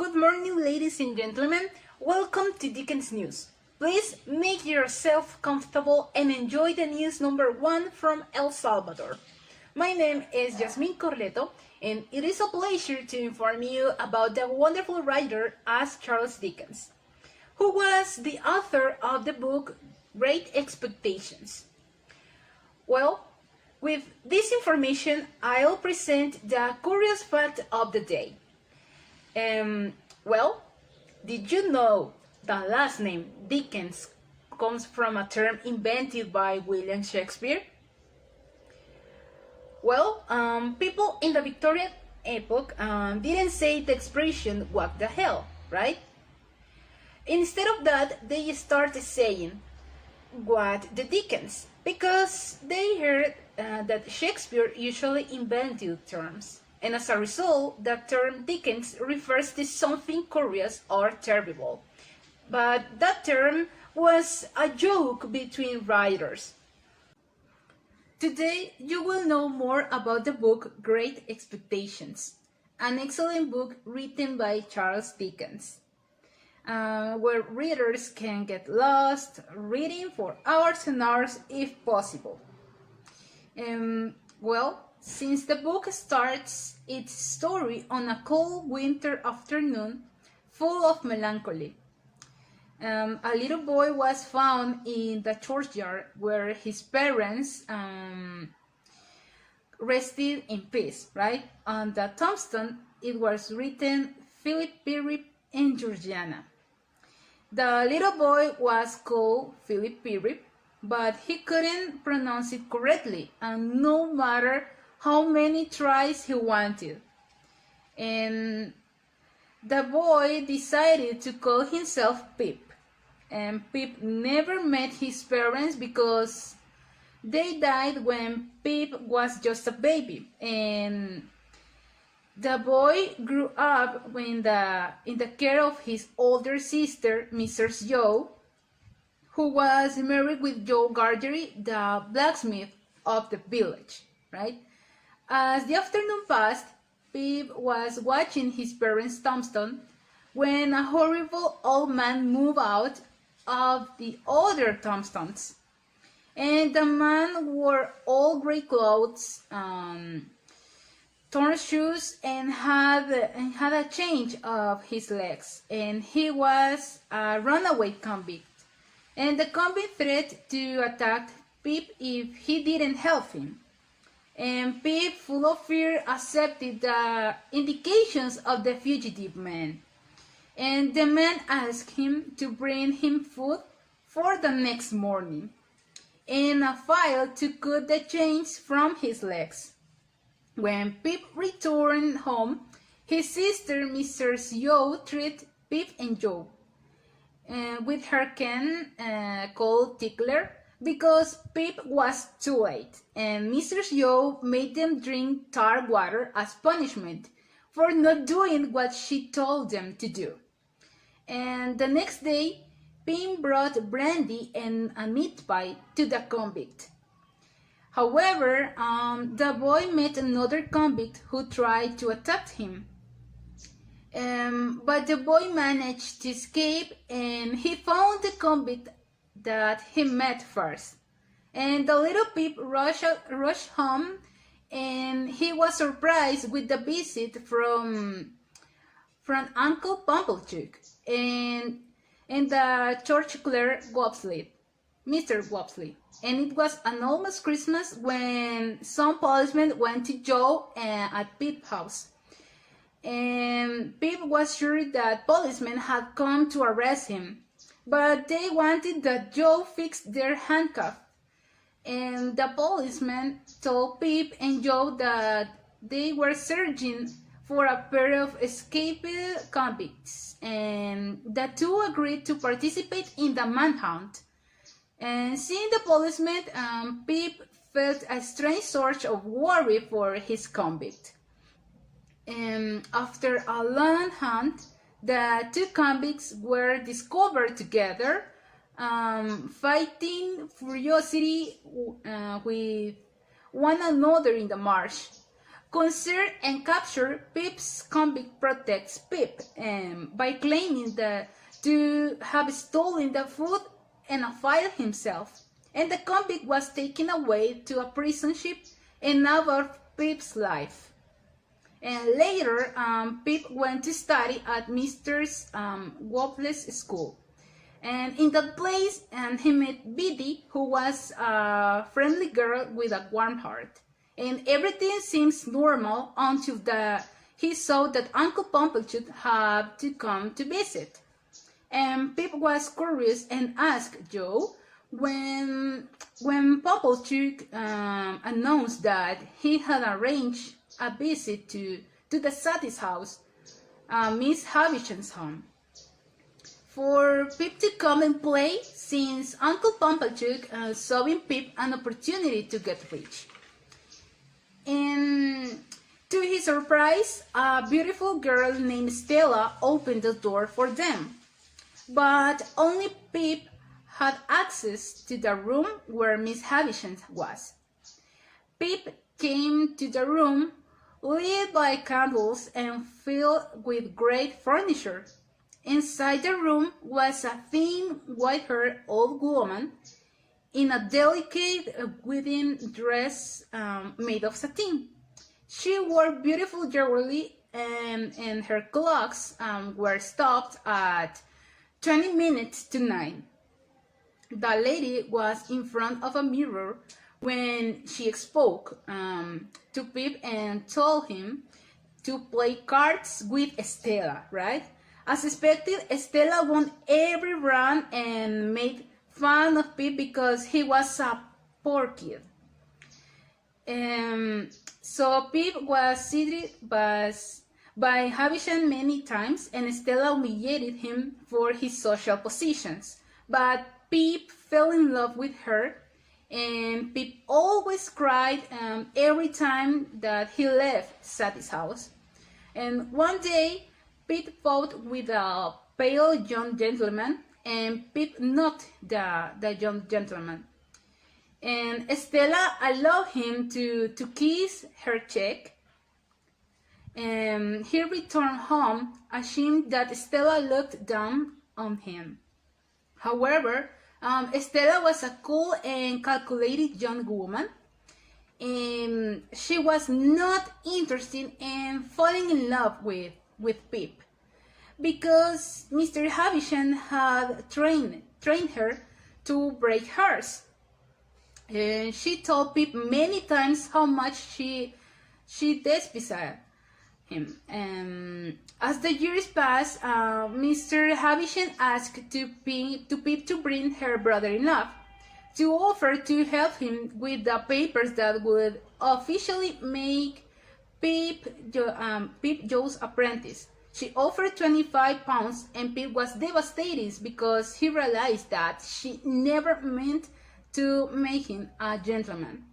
Good morning, ladies and gentlemen. Welcome to Dikens News. Please make yourself comfortable and enjoy the news number 1 from El Salvador. My name is Yasmin Corleto, and it is a pleasure to inform you about the wonderful writer as Charles Dickens, who was the author of the book Great Expectations. Well, with this information, I'll present the curious fact of the day. Did you know the last name Dickens comes from a term invented by William Shakespeare? People in the Victorian epoch didn't say the expression "what the hell," right? Instead of that, they started saying "what the Dickens," because they heard that Shakespeare usually invented terms. And as a result, the term Dickens refers to something curious or terrible. But that term was a joke between writers. Today, you will know more about the book Great Expectations, an excellent book written by Charles Dickens, where readers can get lost reading for hours and hours if possible. Since the book starts its story on a cold winter afternoon full of melancholy. A little boy was found in the churchyard where his parents rested in peace, right? On the tombstone, it was written Philip Pirrip and Georgiana. The little boy was called Philip Pirrip, but he couldn't pronounce it correctly, and no matter how many tries he wanted. And the boy decided to call himself Pip. And Pip never met his parents because they died when Pip was just a baby. And the boy grew up in the care of his older sister, Mrs. Joe, who was married with Joe Gargery, the blacksmith of the village, right? As the afternoon passed, Pip was watching his parents' tombstone when a horrible old man moved out of the other tombstones. And the man wore all gray clothes, torn shoes, and had a change of his legs. And he was a runaway convict. And the convict threatened to attack Pip if he didn't help him. And Pip, full of fear, accepted the indications of the fugitive man. And the man asked him to bring him food for the next morning, and a file to cut the chains from his legs. When Pip returned home, his sister, Mrs. Joe, treated Pip and Joe with her can called Tickler, because Pip was too late, and Mrs. Joe made them drink tar water as punishment for not doing what she told them to do. And the next day, Pip brought brandy and a meat pie to the convict. However, the boy met another convict who tried to attack him. But the boy managed to escape, and he found the convict that he met first. And the little Pip rushed home, and he was surprised with the visit from Uncle Pumblechook and the church clerk Mr. Wopsley. And it was an almost Christmas when some policemen went to Joe at Pip's house. And Pip was sure that policemen had come to arrest him, but they wanted that Joe fix their handcuff. And the policeman told Pip and Joe that they were searching for a pair of escaped convicts, and the two agreed to participate in the manhunt. And seeing the policeman, Pip felt a strange sort of worry for his convict. And after a long hunt, the two convicts were discovered together, fighting furiously with one another in the marsh. concerned and captured, Pip's convict protects Pip by claiming that to have stolen the food and fired himself. And the convict was taken away to a prison ship and over Pip's life. And later, Pip went to study at Mr. Wobble's school. And in that place, he met Biddy, who was a friendly girl with a warm heart. And everything seems normal until he saw that Uncle Pumblechook had to come to visit. And Pip was curious and asked Joe when Pumblechook announced that he had arranged a visit to the Satis house, Miss Havisham's home, for Pip to come and play, since Uncle Pumblechook saw in Pip an opportunity to get rich. And to his surprise, a beautiful girl named Stella opened the door for them. But only Pip had access to the room where Miss Havisham was. Pip came to the room lit by candles and filled with great furniture. Inside the room was a thin, white-haired old woman in a delicate wedding dress made of satin. She wore beautiful jewelry, and her clocks were stopped at 20 minutes to 9. The lady was in front of a mirror when she spoke to Pip and told him to play cards with Stella, right? As expected, Stella won every round and made fun of Pip because he was a poor kid. So Pip was seated by Havisham many times, and Stella humiliated him for his social positions. But Pip fell in love with her, and Pip always cried every time that he left Satis house. And one day, Pip fought with a pale young gentleman, and Pip knocked the young gentleman. And Stella allowed him to kiss her cheek. And he returned home, ashamed that Stella looked down on him. However, Stella was a cool and calculated young woman, and she was not interested in falling in love with Pip, because Mr. Havisham had trained her to break hearts. And she told Pip many times how much she despised him. As the years passed, Mr. Havisham asked Pip to bring her brother-in-law to offer to help him with the papers that would officially make Pip Joe's apprentice. She offered £25, and Pip was devastated because he realized that she never meant to make him a gentleman.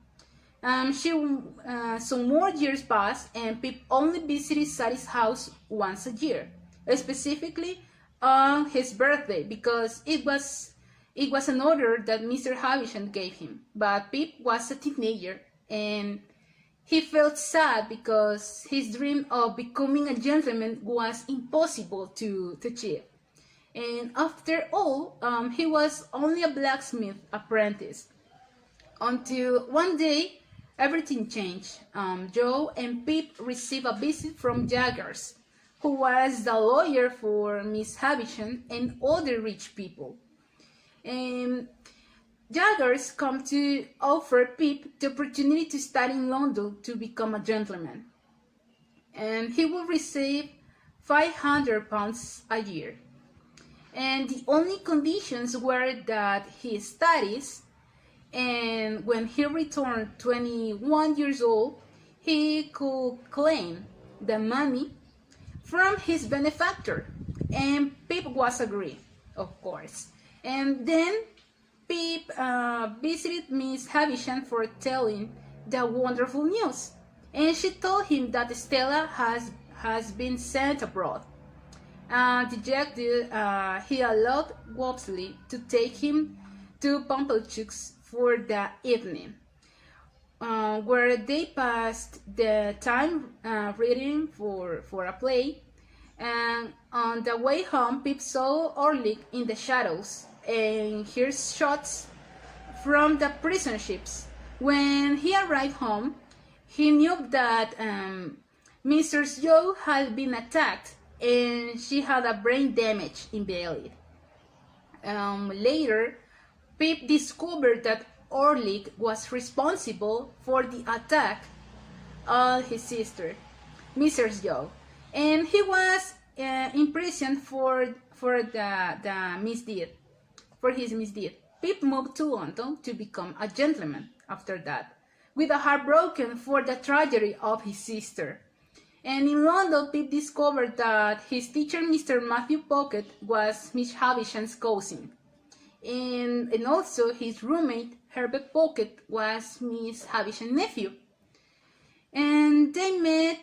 Some more years passed, and Pip only visited Sally's house once a year, specifically on his birthday, because it was an order that Mr. Havisham gave him. But Pip was a teenager, and he felt sad because his dream of becoming a gentleman was impossible to achieve. And after all, he was only a blacksmith apprentice. Until one day, everything changed. Joe and Pip received a visit from Jaggers, who was the lawyer for Miss Havisham and other rich people. And Jaggers come to offer Pip the opportunity to study in London to become a gentleman. And he will receive £500 a year. And the only conditions were that he studies, and when he returned 21 years old, he could claim the money from his benefactor. And Pip was agreed, of course. And then Pip visited Miss Havisham for telling the wonderful news. And she told him that Stella has been sent abroad. Dejected, he allowed Wopsley to take him to Pumblechook's for the evening. where they passed the time reading for a play. And on the way home, Pip saw Orlick in the shadows and heard shots from the prison ships. When he arrived home, he knew that Mrs. Joe had been attacked and she had a brain damage in belly. Later, Pip discovered that Orlick was responsible for the attack on his sister, Mrs. Joe, and he was imprisoned for the misdeed, for his misdeed. Pip moved to London to become a gentleman after that, with a heart broken for the tragedy of his sister. And in London, Pip discovered that his teacher, Mr. Matthew Pocket, was Miss Havisham's cousin. And also his roommate, Herbert Pocket, was Miss Havisham's nephew. And they met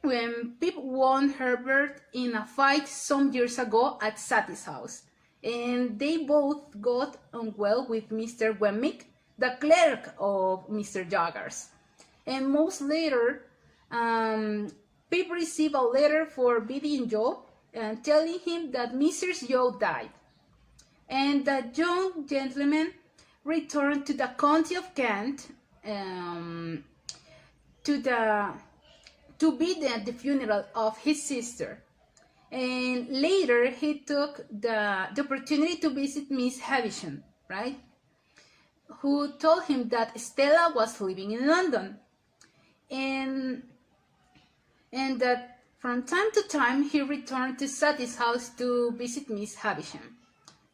when Pip won Herbert in a fight some years ago at Satie's house. And they both got on well with Mr. Wemmick, the clerk of Mr. Jaggers. And months later, Pip received a letter for Biddy and Joe telling him that Mrs. Joe died. And the young gentleman returned to the county of Kent to be at the funeral of his sister. And later he took the opportunity to visit Miss Havisham, right? Who told him that Stella was living in London. And that from time to time he returned to Satie's house to visit Miss Havisham.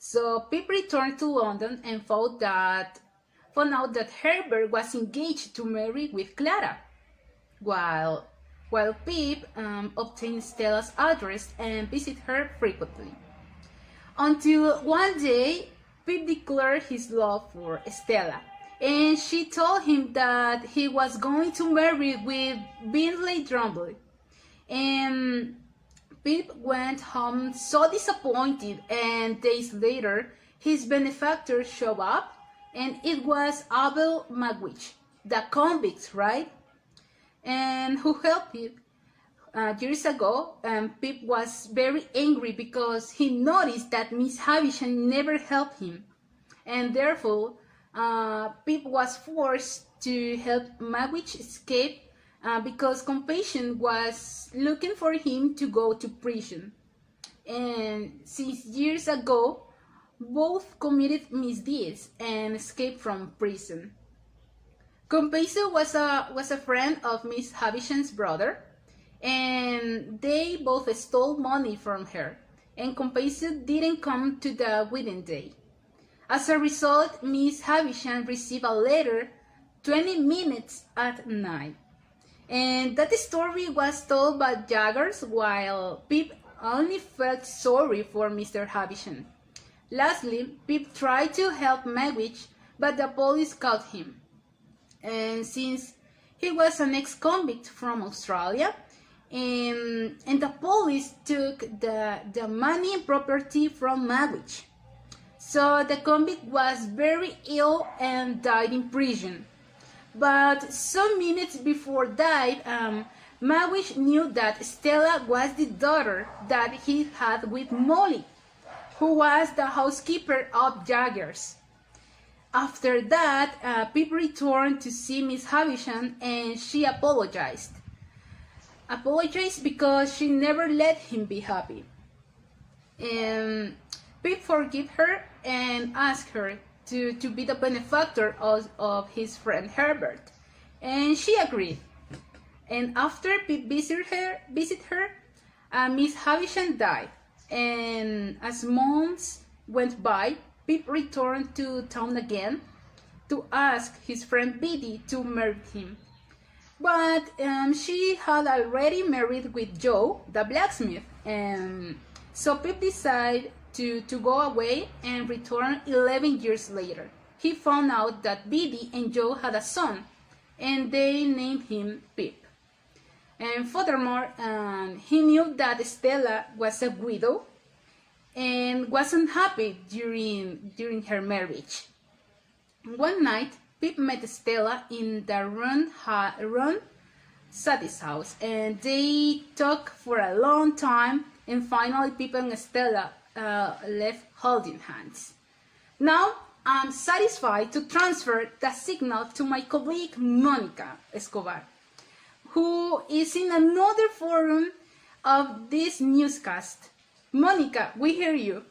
So Pip returned to London and found out that Herbert was engaged to marry with Clara, while Pip obtained Stella's address and visited her frequently. Until one day, Pip declared his love for Stella, and she told him that he was going to marry with Bingley Drumbley. And Pip went home so disappointed, and days later, his benefactor showed up, and it was Abel Magwitch, the convict, right? And who helped Pip years ago. Pip was very angry because he noticed that Miss Havisham never helped him, and therefore Pip was forced to help Magwitch escape because Compassion was looking for him to go to prison. And since years ago, both committed misdeeds and escaped from prison. Compassion was a friend of Miss Havisham's brother, and they both stole money from her, and Compassion didn't come to the wedding day. As a result, Miss Havisham received a letter 20 minutes at night. And that story was told by Jaggers, while Pip only felt sorry for Mr. Havisham. Lastly, Pip tried to help Magwitch, but the police caught him. And since he was an ex-convict from Australia, and the police took the money and property from Magwitch. So the convict was very ill and died in prison. But some minutes before died, Magwitch knew that Stella was the daughter that he had with Molly, who was the housekeeper of Jaggers. After that, Pip returned to see Miss Havisham, and she apologized. Apologized because she never let him be happy. And Pip forgave her and asked her to be the benefactor of his friend Herbert, and she agreed. And after Pip visited her, Miss Havisham died, and as months went by, Pip returned to town again to ask his friend Biddy to marry him. But she had already married with Joe, the blacksmith, and so Pip decided to go away and return 11 years later. He found out that Biddy and Joe had a son, and they named him Pip. And furthermore, he knew that Stella was a widow and wasn't happy during her marriage. One night, Pip met Stella in the Ron Sadie's house, and they talked for a long time, and finally Pip and Stella left holding hands. Now I'm satisfied to transfer the signal to my colleague Monica Escobar, who is in another forum of this newscast. Monica, we hear you.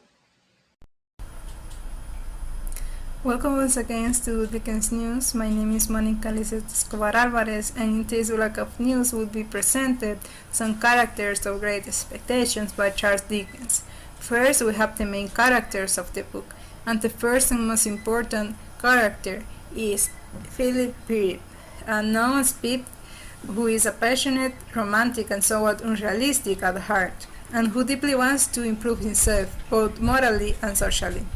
Welcome once again to Dikens News. My name is Monica Lizeth Escobar Alvarez, and in this block of news will be presented some characters of Great Expectations by Charles Dickens. First, we have the main characters of the book, and the first and most important character is Philip Pip, known as Pip, who is a passionate, romantic, and somewhat unrealistic at heart, and who deeply wants to improve himself, both morally and socially.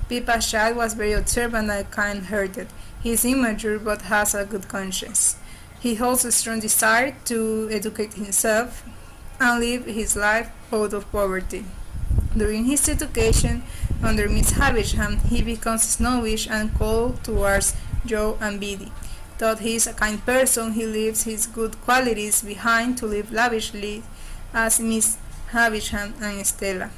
Pip as child was very observant and kind-hearted. He is immature but has a good conscience. He holds a strong desire to educate himself and live his life out of poverty. During his education under Miss Havisham, he becomes snobbish and cold towards Joe and Biddy. Though he is a kind person, he leaves his good qualities behind to live lavishly as Miss Havisham and Stella.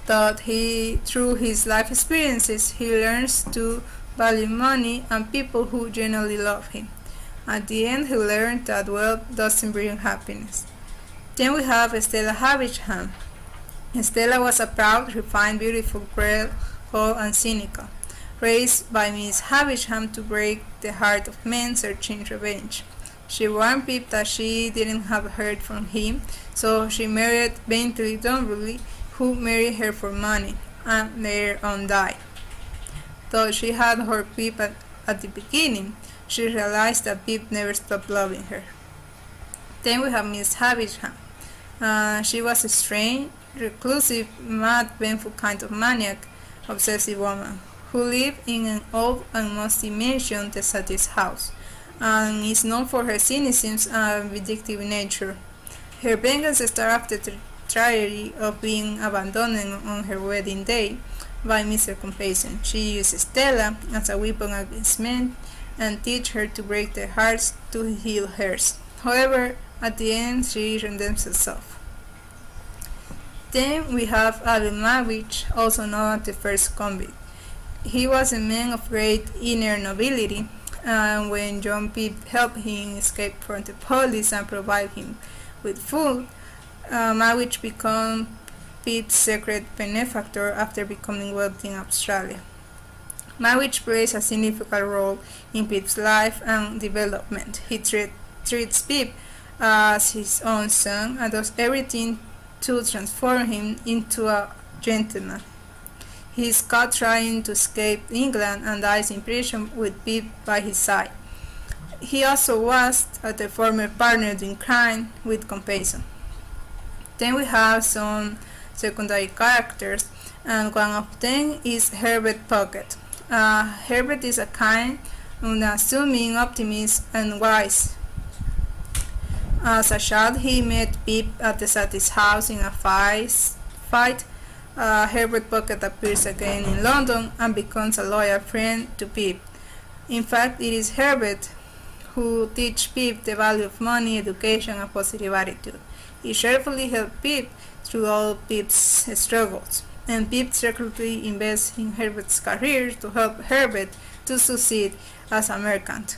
Through his life experiences, he learns to value money and people who genuinely love him. At the end, he learned that wealth doesn't bring happiness. Then we have Stella Havisham. Stella was a proud, refined, beautiful girl, cold and cynical, raised by Miss Havisham to break the heart of men searching revenge. She warned Pip that she didn't have heard from him, so she married Bentley Dunwoody, who married her for money, and later on died. Though she had hurt Pip at the beginning, she realized that Pip never stopped loving her. Then we have Miss Havisham. She was a strange, reclusive, mad, vengeful kind of maniac, obsessive woman, who lived in an old and musty mansion, the Sadie's house, and is known for her cynicism and vindictive nature. Her vengeance started after the tragedy of being abandoned on her wedding day by Mr. Compassion. She used Stella as a weapon against men and teach her to break their hearts to heal hers. However, at the end, she redeems herself. Then we have Alvin Magwitch, also known as the first convict. He was a man of great inner nobility, and when John Pip helped him escape from the police and provide him with food, Magwitch became Pip's secret benefactor after becoming wealthy in Australia. Magwitch plays a significant role in Pip's life and development. He treats Pip as his own son and does everything to transform him into a gentleman. He is caught trying to escape England and dies in prison with Pip by his side. He also was the former partner in crime with Compassion. Then we have some secondary characters, and one of them is Herbert Pocket. Herbert is a kind, unassuming optimist and wise. As a child, he met Pip at the Sadie's house in a fight. Herbert Pocket appears again in London and becomes a loyal friend to Pip. In fact, it is Herbert who teaches Pip the value of money, education, and positive attitude. He cheerfully helped Pip through all Pip's struggles, and Pip secretly invests in Herbert's career to help Herbert to succeed as a merchant.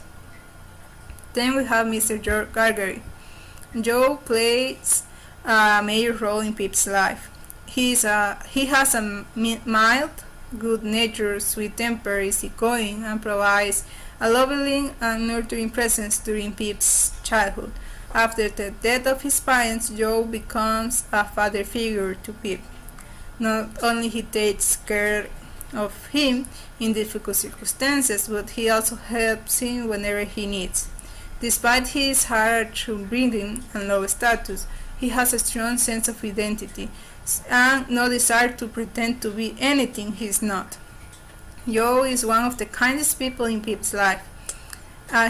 Then we have Mr. George Gargery. Joe plays a major role in Pip's life. He has a mild, good-natured, sweet-tempered, easygoing, and provides a loving and nurturing presence during Pip's childhood. After the death of his parents, Joe becomes a father figure to Pip. Not only he takes care of him in difficult circumstances, but he also helps him whenever he needs. Despite his hard upbringing and low status, he has a strong sense of identity and no desire to pretend to be anything he is not. Joe is one of the kindest people in Pip's life.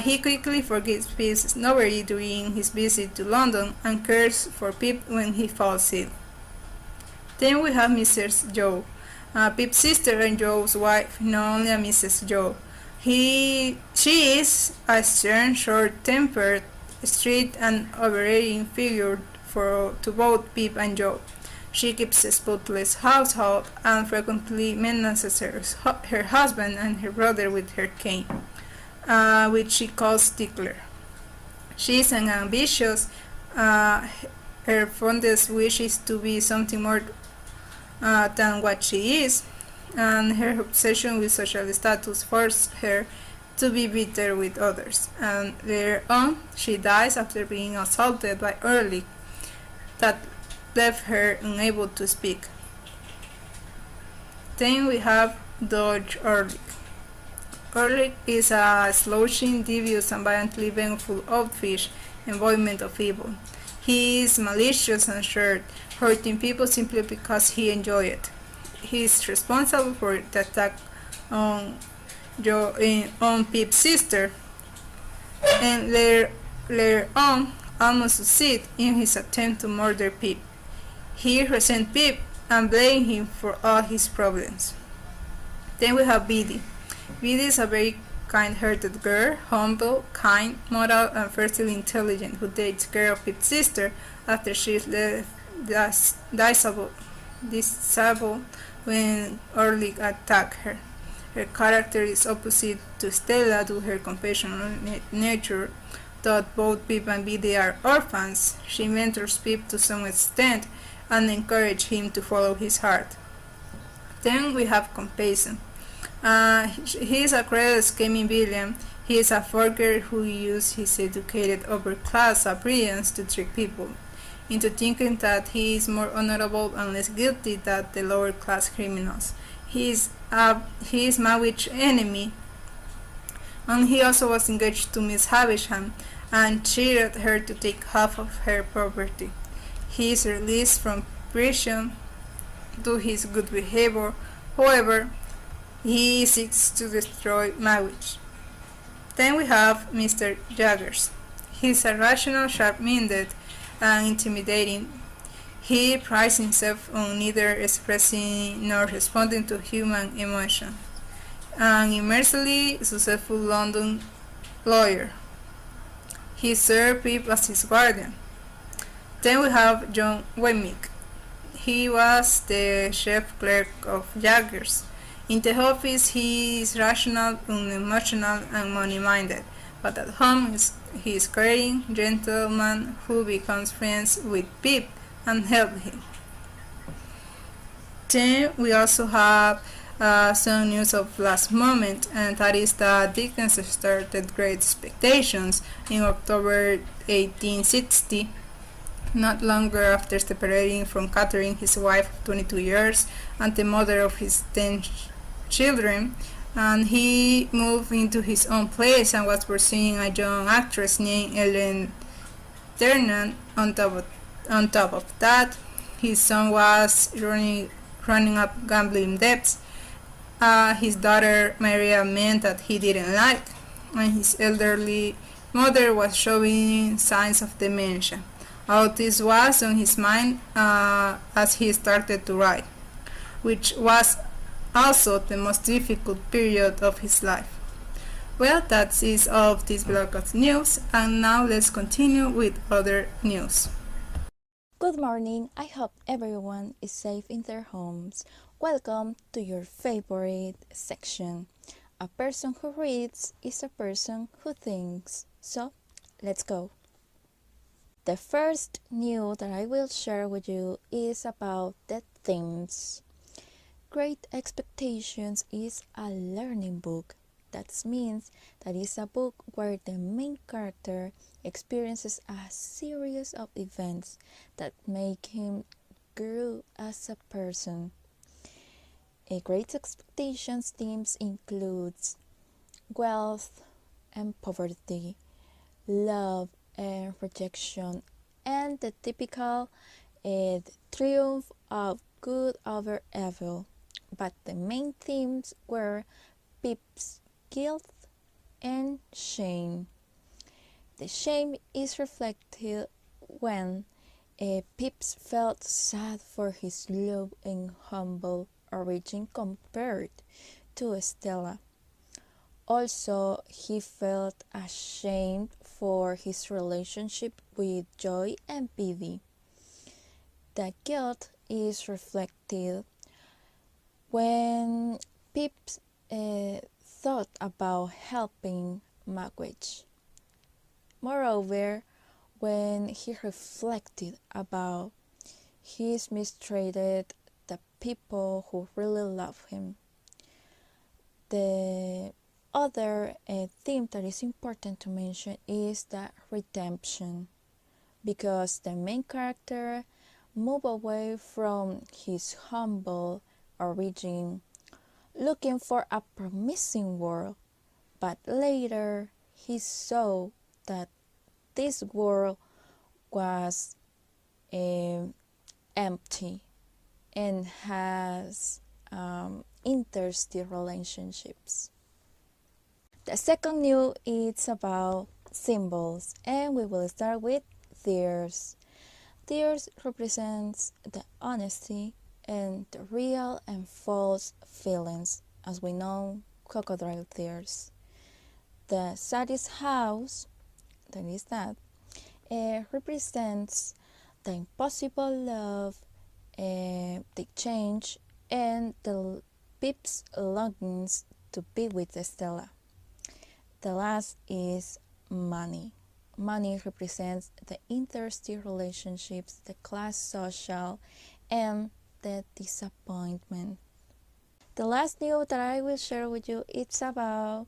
He quickly forgives Pip's snobbery during his visit to London and cares for Pip when he falls ill. Then we have Mrs. Joe, Pip's sister and Joe's wife, known as Mrs. Joe. She is a stern, short-tempered, strict, and overbearing figure to both Pip and Joe. She keeps a spotless household and frequently menaces her husband and her brother with her cane, which she calls Tickler. She is an ambitious. Uh, Her fondest wish is to be something more than what she is, and her obsession with social status forces her to be bitter with others. And later on, she dies after being assaulted by Ehrlich, that left her unable to speak. Then we have Dodge Ehrlich. Ehrlich is a slouching, devious, and violently vengeful oldfish embodiment of evil. He is malicious and short, hurting people simply because he enjoys it. He is responsible for the attack on on Pip's sister, and later on almost succeed in his attempt to murder Pip. He resents Pip and blames him for all his problems. Then we have Biddy. Biddy is a very kind-hearted girl, humble, kind, moral, and fiercely intelligent, who takes care of Pip's sister after she is left disabled when Ehrlich attacked her. Her character is opposite to Stella due to her compassionate nature. Though both Pip and Biddy are orphans, she mentors Pip to some extent and encourages him to follow his heart. Then we have Compassion. He is a cruel, scheming villain. He is a forger who uses his educated upper class brilliance to trick people into thinking that he is more honorable and less guilty than the lower class criminals. He is my witch enemy, and he also was engaged to Miss Havisham and cheated her to take half of her property. He is released from prison due to his good behavior. However, he seeks to destroy Magwitch. Then we have Mr. Jaggers. He is irrational, sharp-minded, and intimidating. He prides himself on neither expressing nor responding to human emotion. An immensely successful London lawyer. He served Pip as his guardian. Then we have John Wemmick. He was the chief clerk of Jaggers. In the office, he is rational, unemotional, and money-minded, but at home he is caring gentleman who becomes friends with Pip and helps him. Then we also have some news of last moment, and that is that Dickens started Great Expectations in October 1860, not longer after separating from Catherine, his wife of 22 years, and the mother of his 10 children, and he moved into his own place and was pursuing a young actress named Ellen Ternan. On top of that, his son was running up gambling debts. His daughter Maria meant that he didn't like, and his elderly mother was showing signs of dementia. All this was on his mind as he started to write, which was also the most difficult period of his life. Well, that is all of this block of news, and now let's continue with other news. Good morning, I hope everyone is safe in their homes. Welcome to your favorite section. A person who reads is a person who thinks. So, let's go. The first news that I will share with you is about the themes. Great Expectations is a learning book. That means that it's a book where the main character experiences a series of events that make him grow as a person. A Great Expectations themes includes wealth and poverty, love and rejection, and the typical triumph of good over evil. But the main themes were Pip's guilt and shame. The shame is reflected when Pip's felt sad for his low and humble origin compared to Stella. Also, he felt ashamed for his relationship with Joy and Biddy. The guilt is reflected when Pip thought about helping Magwitch. Moreover, when he reflected about his mistreated the people who really love him. The other theme that is important to mention is the redemption, because the main character moved away from his humble origin looking for a promising world, but later he saw that this world was empty and has interesting relationships. The second new is about symbols, and we will start with tears. Tears represents the honesty and the real and false feelings, as we know, crocodile tears. The saddest house, that is that, represents the impossible love, the change, and the Pip's longings to be with Stella. The last is money. Money represents the interesting relationships, the class social, and the disappointment. The last news that I will share with you is about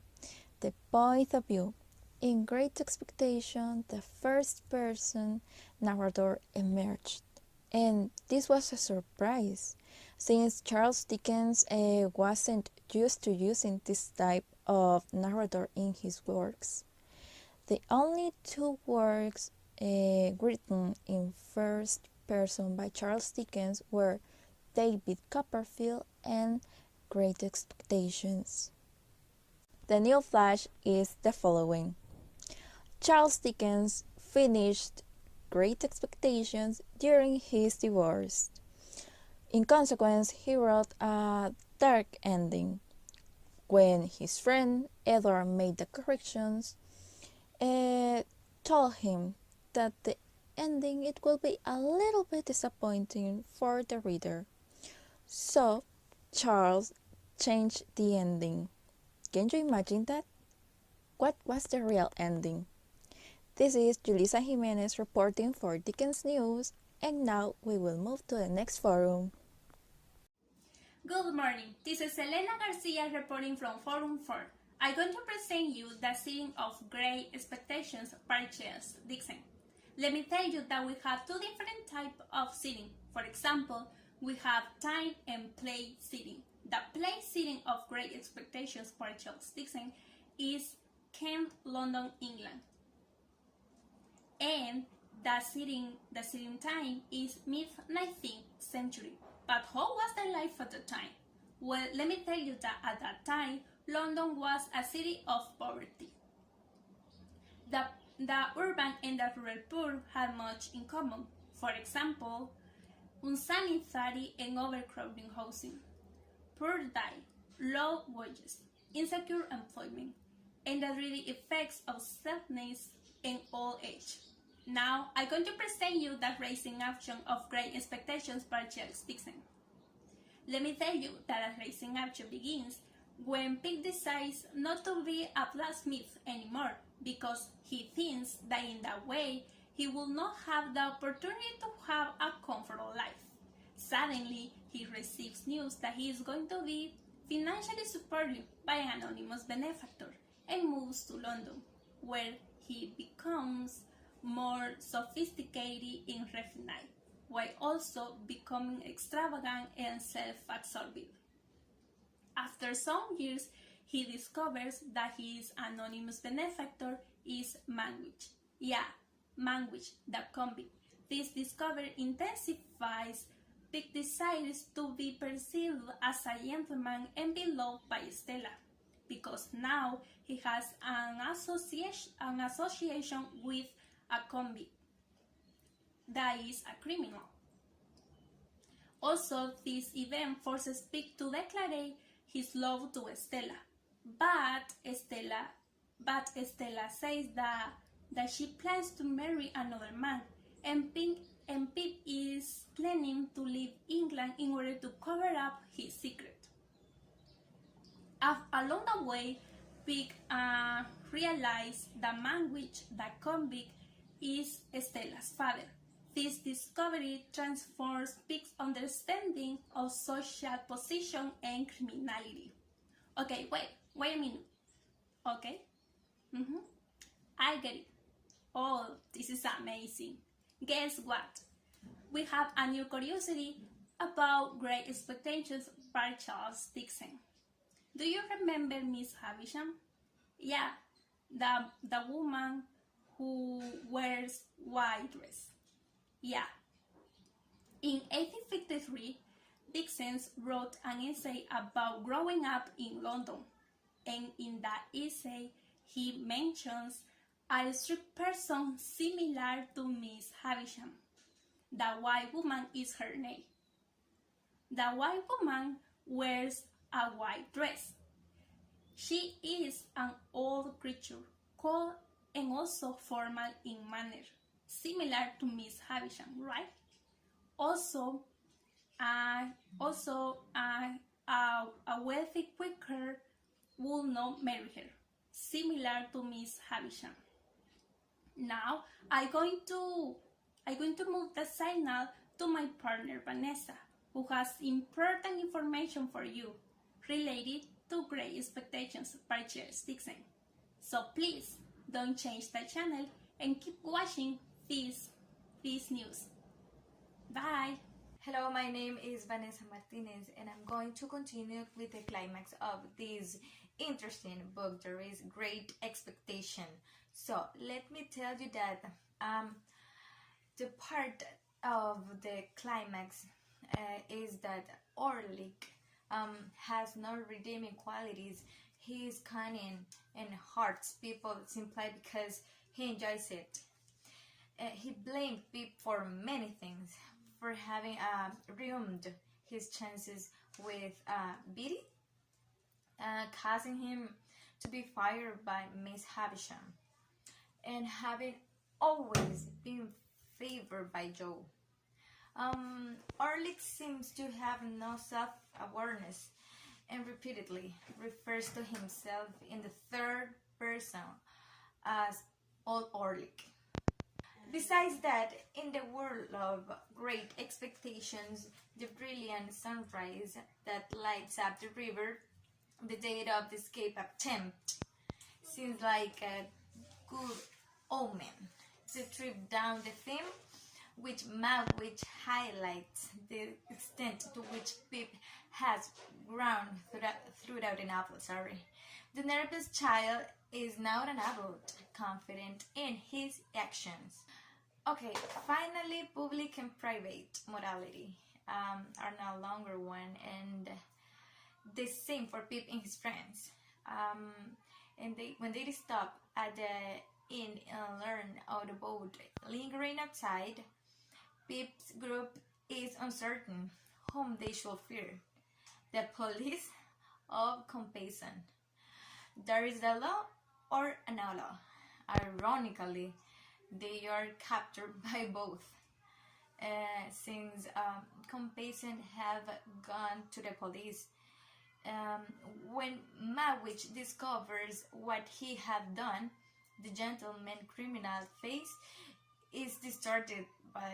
the point of view. In Great Expectation, the first person narrator emerged, and this was a surprise since Charles Dickens wasn't used to using this type of narrator in his works. The only two works written in first person by Charles Dickens were David Copperfield and Great Expectations. The new flash is the following. Charles Dickens finished Great Expectations during his divorce. In consequence, he wrote a dark ending. When his friend Edward made the corrections, told him that the ending it will be a little bit disappointing for the reader. So Charles changed the ending. Can you imagine that? What was the real ending? This is Julissa Jimenez reporting for Dikens News, and now we will move to the next forum. Good morning, this is Elena Garcia reporting from Forum 4. I'm going to present you the setting of Great Expectations by Charles Dickens. Let me tell you that we have two different types of setting. For example, we have time and play setting. The play setting of Great Expectations by Charles Dickens is Kent, London, England. And the setting time is mid-19th century. But how was the life at the time? Well, let me tell you that at that time, London was a city of poverty. The urban and the rural poor had much in common. For example, unsanitary and overcrowding housing, poor diet, low wages, insecure employment, and the really effects of sadness and old age. Now, I'm going to present you the raising action of Great Expectations by Charles Dickens. Let me tell you that a raising action begins when Pip decides not to be a blacksmith anymore, because he thinks that in that way he will not have the opportunity to have a comfortable life. Suddenly, he receives news that he is going to be financially supported by an anonymous benefactor and moves to London, where he becomes more sophisticated and refined, while also becoming extravagant and self-absorbed. After some years, he discovers that his anonymous benefactor is Magwitch. Yeah, Magwitch, the convict. This discovery intensifies Pig's desires to be perceived as a gentleman and be loved by Stella, because now he has an association with a convict that is a criminal. Also, this event forces Pig to declare his love to Stella, But Stella says that she plans to marry another man, and Pip is planning to leave England in order to cover up his secret. Along the way, Pip realizes the man which the convict is Stella's father. This discovery transforms Pip's understanding of social position and criminality. Okay, wait a minute. Okay, I get it. Oh, this is amazing. Guess what? We have a new curiosity about Great Expectations by Charles Dickens. Do you remember Miss Havisham? Yeah, the woman who wears white dress. Yeah. In 1853, Dickens wrote an essay about growing up in London, and in that essay, he mentions a street person similar to Miss Havisham. The white woman is her name. The white woman wears a white dress. She is an old creature, cold and also formal in manner, similar to Miss Havisham, right? Also, a wealthy Quaker will not marry her, similar to Miss Havisham. Now I'm going to move the signal to my partner Vanessa, who has important information for you related to Great Expectations by Charles Dickens. So please don't change the channel and keep watching this news. Bye. Hello, my name is Vanessa Martinez, and I'm going to continue with the climax of this interesting book. There is Great Expectation. So let me tell you that the part of the climax is that Orlick has no redeeming qualities. He is cunning and hurts people simply because he enjoys it. He blamed Pip for many things, for having ruined his chances with Biddy, causing him to be fired by Miss Havisham, and having always been favored by Joe. Orlick seems to have no self-awareness and repeatedly refers to himself in the third person as Old Orlick. Besides that, in the world of Great Expectations, the brilliant sunrise that lights up the river, the date of the escape attempt, seems like a good omen. The trip down the theme, which highlights the extent to which Pip has grown throughout the novel. The nervous child is now an adult, confident in his actions. Okay, finally, public and private morality are no longer one, and the same for Pip and his friends. When they stop at the inn and learn of the boat lingering outside, Pip's group is uncertain whom they should fear: the police or Compeyson. There is the law or no law. Ironically, they are captured by both, since Compeyson have gone to the police. When Mawich discovers what he had done, the gentleman criminal face is distorted by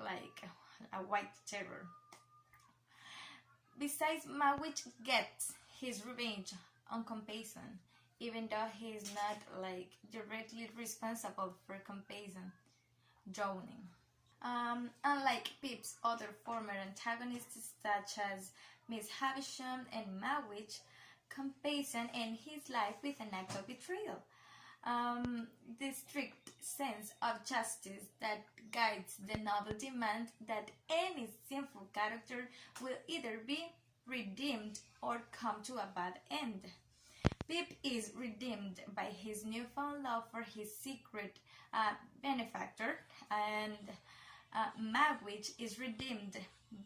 like a white terror. Besides, Mawich gets his revenge on Compeyson, even though he is not like directly responsible for Compeyson drowning. Unlike Pip's other former antagonists such as Miss Havisham and Mawich, Compeyson ends his life with an act of betrayal. The strict sense of justice that guides the novel demands that any sinful character will either be redeemed or come to a bad end. Pip is redeemed by his newfound love for his secret benefactor, and Magwitch is redeemed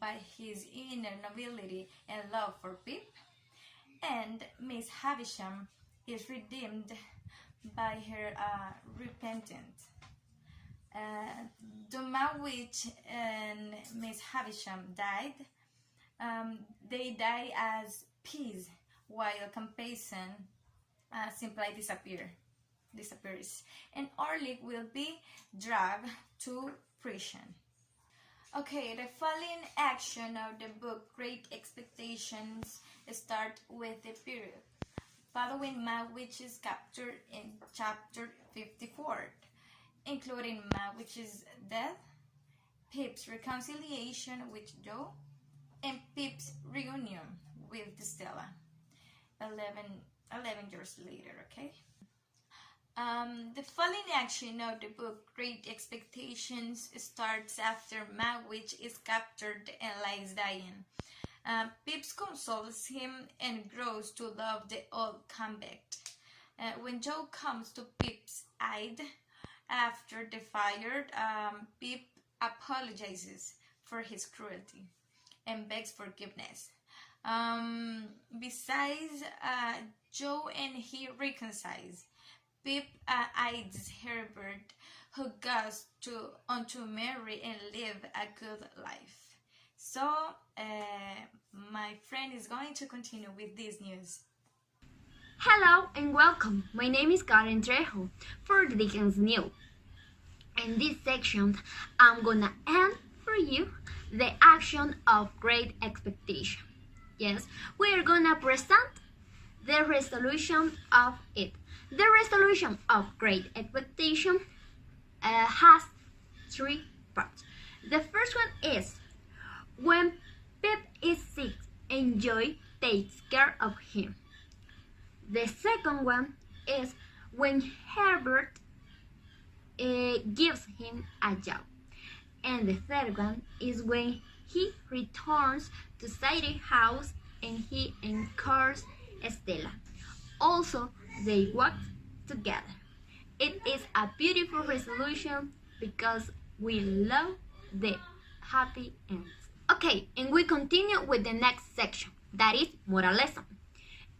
by his inner nobility and love for Pip. and Miss Havisham is redeemed by her repentance. The man witch and Miss Havisham died. They die as peace, while Compassion simply disappears, and Orlick will be dragged to prison. Okay, the following action of the book Great Expectations start with the period following Magwitch's capture in chapter 54, including Magwitch's death, Pip's reconciliation with Joe, and Pip's reunion with Stella 11 years later, okay? The following action of the book Great Expectations starts after Magwitch is captured and lies dying. Pip consoles him and grows to love the old convict. When Joe comes to Pip's aid after the fire, Pip apologizes for his cruelty and begs forgiveness. Besides, Joe and he reconcile. Pip aids Herbert, who goes on to marry and live a good life. So, my friend is going to continue with this news. Hello and welcome. My name is Karen Trejo for the Dikens News. In this section, I'm gonna end for you the action of Great Expectation. Yes, we are gonna present the resolution of it. The resolution of Great Expectation has 3 parts. The first one is when Pip is sick and Joy takes care of him. The second one is when Herbert gives him a job. And the third one is when he returns to Sadie's house and he encounters Stella. Also, they work together. It is a beautiful resolution because we love the happy ends. Okay, and we continue with the next section, that is moral lesson.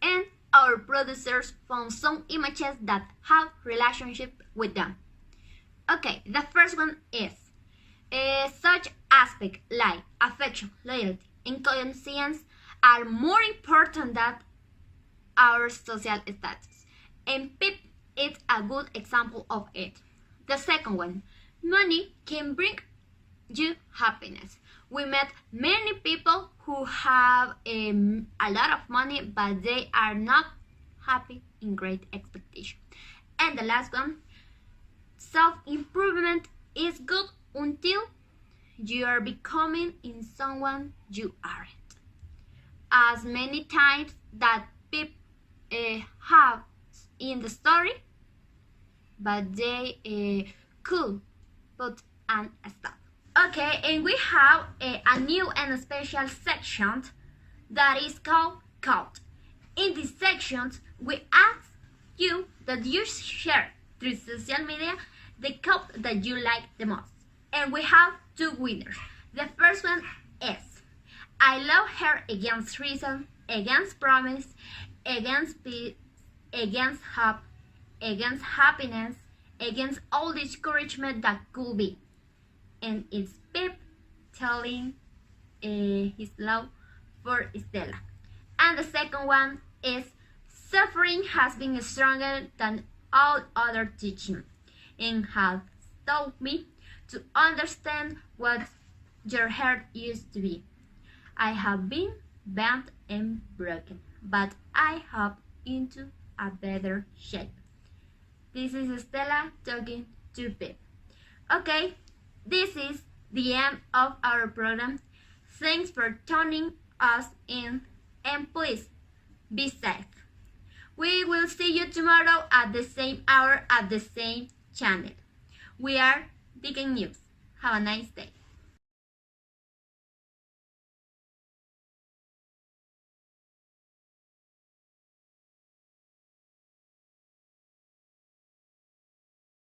And our producers found some images that have relationship with them. Okay, the first one is such aspects like affection, loyalty, and conscience are more important than our social status, and Pip is a good example of it. The second one, money can bring you happiness. We met many people who have a lot of money, but they are not happy in Great Expectation. And the last one, self-improvement is good until you are becoming in someone you aren't. As many times that Pip have in the story, but they could put an stop. Okay, and we have a new and a special section that is called Cult. In this section, we ask you that you share through social media the cult that you like the most. And we have 2 winners. The first one is I love her against reason, against promise, against peace, against hope, against happiness, against all discouragement that could be. And it's Pip telling his love for Stella. And the second one is suffering has been stronger than all other teaching and has taught me to understand what your heart used to be. I have been bent and broken, but I hope into a better shape. This is Stella talking to Pip. Okay, this is the end of our program. Thanks for tuning us in, and please be safe. We will see you tomorrow at the same hour at the same channel. We are Dikens News. Have a nice day.